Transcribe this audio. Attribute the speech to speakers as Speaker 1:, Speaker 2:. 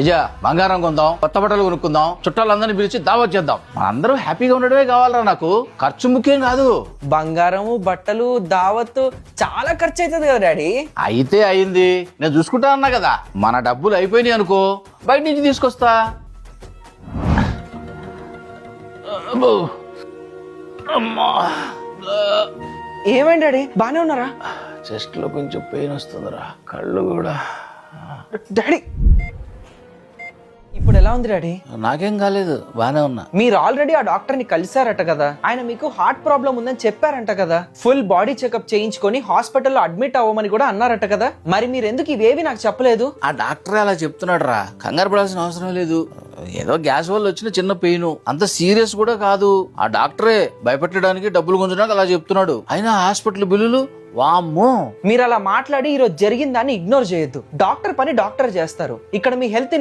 Speaker 1: Is a బంగారం కొందాం, కొత్త బట్టలు కొనుక్కుందాం, చుట్టాలందరినీ పిలిచి దావత్ చేద్దాం. మనందరూ హ్యాపీగా ఉండడమే కావాలరా నాకు, ఖర్చు ముఖ్యం కాదు.
Speaker 2: బంగారము, బట్టలు, దావత్తు చాలా ఖర్చు అవుతుంది కదా డాడీ.
Speaker 1: అయితే అయింది, నేను చూసుకుంటా అన్నా కదా. మన డబ్బులు అయిపోయినాయి అనుకో, బయట నుంచి తీసుకొస్తా. అబ్బో. అమ్మా.
Speaker 2: ఏమైంది డాడీ, బానే ఉన్నారా?
Speaker 1: చెస్ట్ లో కొంచెం పెయిన్ వస్తుందిరా, కళ్ళు కూడా.
Speaker 2: డాడీ ఇప్పుడు ఎలా ఉంది డాడీ?
Speaker 1: నాకేం కాలేదు, బానే ఉన్నా.
Speaker 2: మీరు ఆల్రెడీ ఆ డాక్టర్ ని కలిసారట కదా, ఆయన మీకు హార్ట్ ప్రాబ్లం ఉందని చెప్పారంట కదా, ఫుల్ బాడీ చెకప్ చేయించుకొని హాస్పిటల్లో అడ్మిట్ అవ్వమని కూడా అన్నారట కదా. మరి మీరు ఎందుకు ఇవేవి నాకు చెప్పలేదు?
Speaker 1: ఆ డాక్టర్ అలా చెప్తున్నాడు రా, కంగారు పడాల్సిన అవసరం లేదు. ఏదో గ్యాస్ వల్ల వచ్చిన చిన్న పెయిన్, అంత సీరియస్ కూడా కాదు. ఆ డాక్టరే భయపెట్టడానికి, డబ్బులు గుంజడానికి అలా చెప్తున్నాడు. అయినా హాస్పిటల్ బిల్లులు వామ్మో.
Speaker 2: మీరు అలా మాట్లాడి ఈరోజు జరిగిన దాన్ని ఇగ్నోర్ చేయొద్దు. డాక్టర్ పని డాక్టర్ చేస్తారు. ఇక్కడ మీ హెల్త్